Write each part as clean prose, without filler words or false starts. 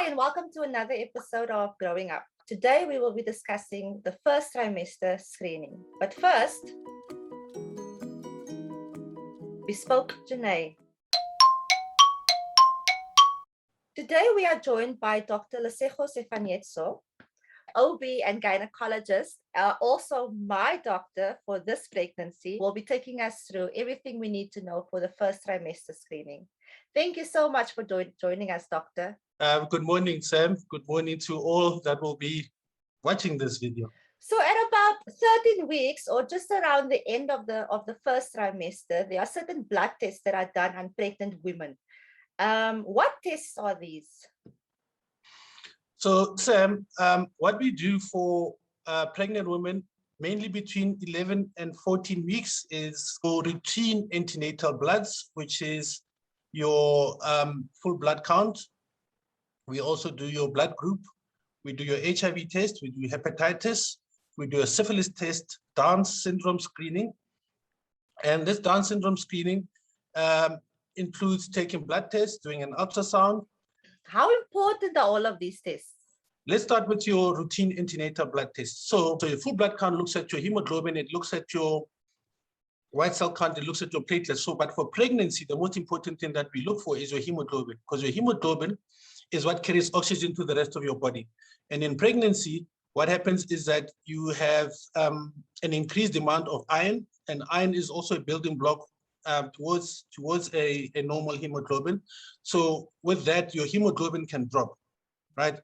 Hi, and welcome to another episode of Growing Up. Today, we will be discussing the first trimester screening. But first, Bespoke Gynae. Today, we are joined by Dr. Lesego Sefanyetso, OB and gynecologist, also my doctor for this pregnancy, will be taking us through everything we need to know for the first trimester screening. Thank you so much for joining us, doctor. Good morning, Sam. Good morning to all that will be watching this video. So at about 13 weeks or just around the end of the first trimester, there are certain blood tests that are done on pregnant women. What tests are these? So, Sam, what we do for pregnant women, mainly between 11 and 14 weeks, is for routine antenatal bloods, which is your full blood count. We also do your blood group. We do your HIV test. We do hepatitis. We do a syphilis test, Down syndrome screening. And this Down syndrome screening includes taking blood tests, doing an ultrasound. How important are all of these tests? Let's start with your routine antenatal blood test. So your full blood count looks at your hemoglobin, it looks at your white cell count, it looks at your platelets. So, but for pregnancy, the most important thing that we look for is your hemoglobin, because your hemoglobin is what carries oxygen to the rest of your body. And in pregnancy, what happens is that you have an increased amount of iron, and iron is also a building block towards a normal hemoglobin. So with that, your hemoglobin can drop, right?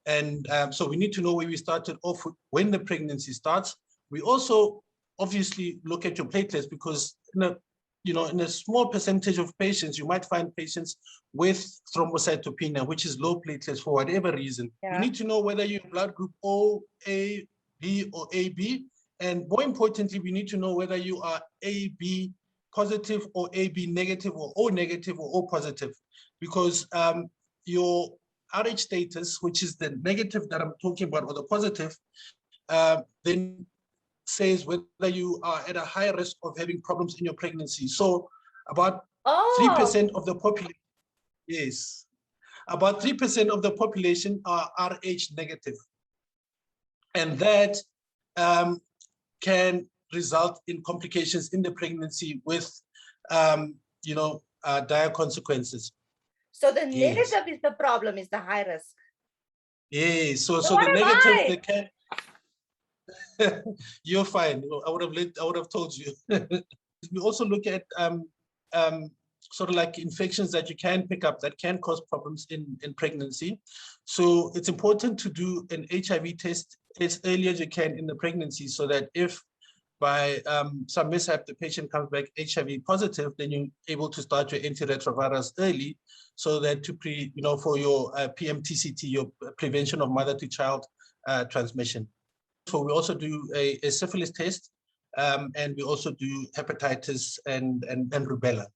And so we need to know where we started off when the pregnancy starts. We also obviously look at your platelets, because in a small percentage of patients, you might find patients with thrombocytopenia, which is low platelets for whatever reason. Yeah. You need to know whether you're blood group O, A, B, or AB. And more importantly, we need to know whether you are AB positive or AB negative or O negative or O positive, because your RH status, which is the negative that I'm talking about, or the positive, then says whether you are at a high risk of having problems in your pregnancy. So about 3% of the population, yes, about 3% of the population are RH negative. And that can result in complications in the pregnancy with, dire consequences. So the negative is the problem, is the high risk. Yes, so what the am negative, I? they can, you're fine. I would have told you. We also look at sort of like infections that you can pick up that can cause problems in pregnancy. So it's important to do an HIV test as early as you can in the pregnancy, so that if by some mishap the patient comes back HIV positive, then you're able to start your antiretrovirals early, so that for your PMTCT, your prevention of mother-to-child transmission. So we also do a syphilis test, and we also do hepatitis and rubella.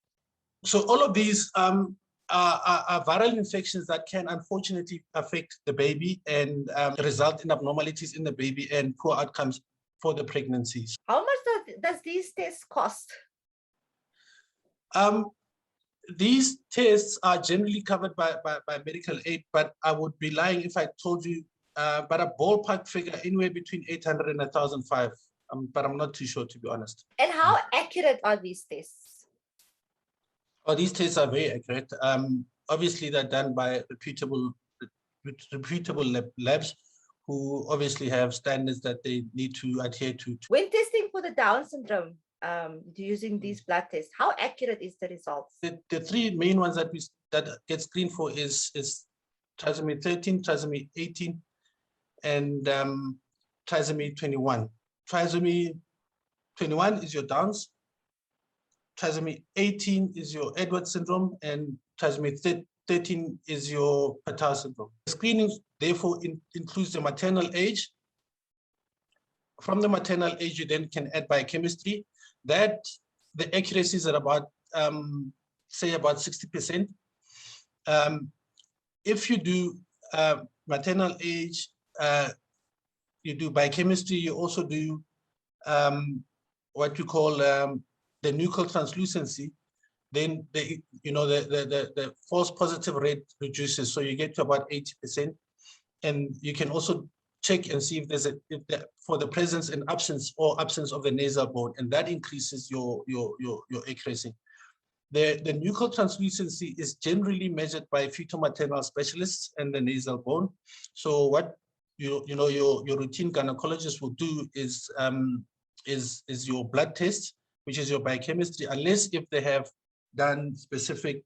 So all of these are viral infections that can unfortunately affect the baby and result in abnormalities in the baby and poor outcomes for the pregnancies. How much does these tests cost? These tests are generally covered by medical aid, but I would be lying if I told you but a ballpark figure anywhere between 800 and 1,005, but I'm not too sure, to be honest. And how accurate are these tests? Oh, these tests are very accurate. Obviously, they're done by reputable labs who obviously have standards that they need to adhere to. When testing for the Down syndrome, using these blood tests, how accurate is the results? The three main ones that get screened for is trisomy 13, trisomy 18, and trisomy 21. Trisomy 21 is your Downs, trisomy 18 is your Edwards syndrome, and trisomy 13 is your Patau syndrome. The screening therefore includes the maternal age. From the maternal age, you then can add biochemistry. That the accuracy is at about say about 60%. If you do maternal age, you do biochemistry, you also do what you call the nuchal translucency. then the false positive rate reduces, so you get to about 80%. And you can also check and see if there's for the presence and absence of the nasal bone, and that increases your accuracy. The nuchal translucency is generally measured by fetal-maternal specialists and the nasal bone. So what your routine gynecologist will do is your blood test, which is your biochemistry, unless if they have done specific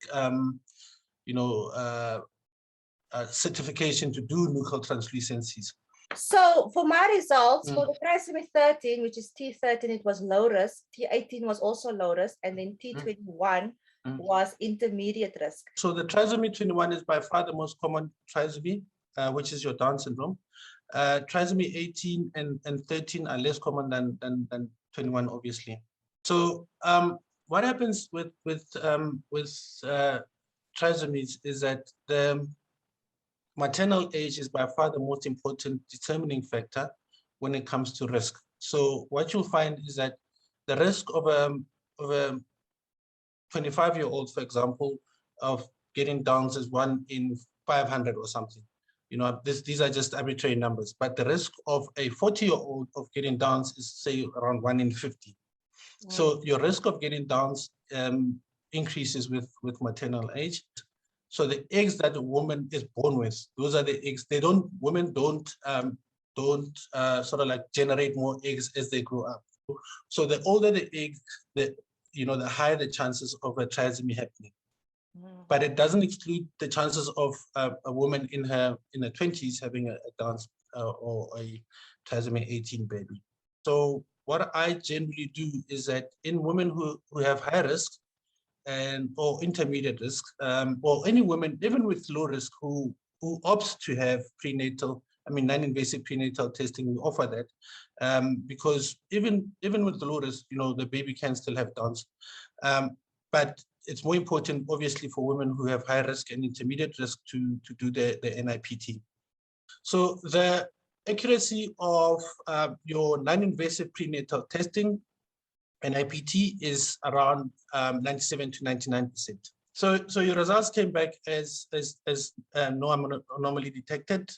certification to do nuchal translucencies. So for my results, for the trisomy 13, which is T13, it was low risk. T18 was also low risk, and then T21 was intermediate risk. So the trisomy 21 is by far the most common trisomy, which is your Down syndrome. Trisomy 18 and 13 are less common than 21, obviously. So what happens with trisomies is that the maternal age is by far the most important determining factor when it comes to risk. So what you'll find is that the risk of a 25-year-old, for example, of getting Downs is 1 in 500 or something. These are just arbitrary numbers, but the risk of a 40-year-old of getting Downs is, say, around 1 in 50. So your risk of getting Downs increases with maternal age. So the eggs that a woman is born with, those are the eggs. Women don't sort of like generate more eggs as they grow up. So the older the egg, the higher the chances of a trisomy happening. But it doesn't exclude the chances of a woman in her 20s having a Down's or a trisomy 18 baby. So what I generally do is that in women who have high risk or intermediate risk, or any woman, even with low risk, who opts to have prenatal, non-invasive prenatal testing, we offer that, because even with the low risk, the baby can still have Downs. But it's more important, obviously, for women who have high risk and intermediate risk to do the NIPT. So the accuracy of your non-invasive prenatal testing, NIPT, is around 97 to 99%. So your results came back as no anomaly detected,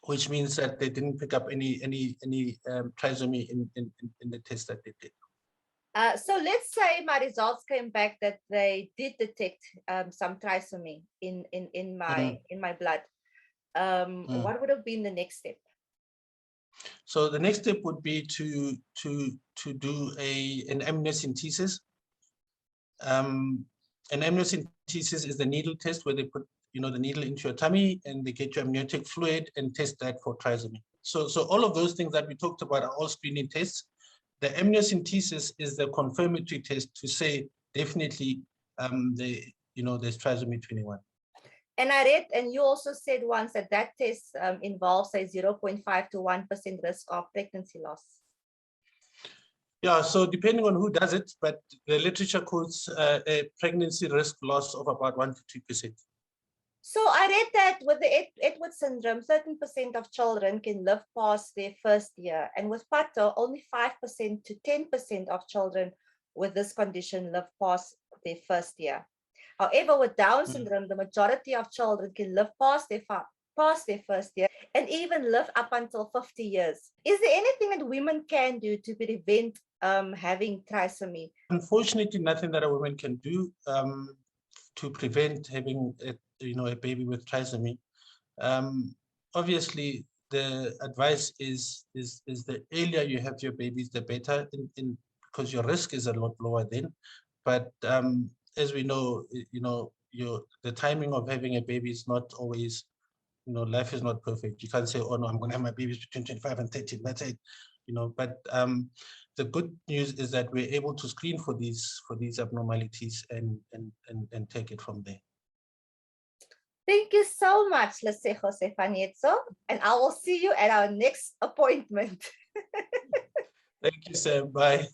which means that they didn't pick up any trisomy in the test that they did. So let's say my results came back that they did detect some trisomy in my blood. What would have been the next step? So the next step would be to do an amniocentesis. An amniocentesis is the needle test where they put the needle into your tummy and they get your amniotic fluid and test that for trisomy. So all of those things that we talked about are all screening tests. The amniocentesis is the confirmatory test to say definitely there's trisomy 21. And I read, and you also said once that test involves a 0.5 to 1% risk of pregnancy loss. Yeah, so depending on who does it, but the literature quotes a pregnancy risk loss of about 1 to 2%. So I read that with the Edwards syndrome, 13% of children can live past their first year. And with Pato, only 5% to 10% of children with this condition live past their first year. However, with Down syndrome, the majority of children can live past their first year and even live up until 50 years. Is there anything that women can do to prevent having trisomy? Unfortunately, nothing that a woman can do to prevent having a baby with trisomy. Obviously, the advice is the earlier you have your babies, the better, because your risk is a lot lower then. But as we know, the timing of having a baby is not always, life is not perfect. You can't say, oh no, I'm going to have my babies between 25 and 30. That's it. But the good news is that we're able to screen for these abnormalities and take it from there. Thank you so much, Lesego Sefanyetso, and I will see you at our next appointment. Thank you, Sam. Bye.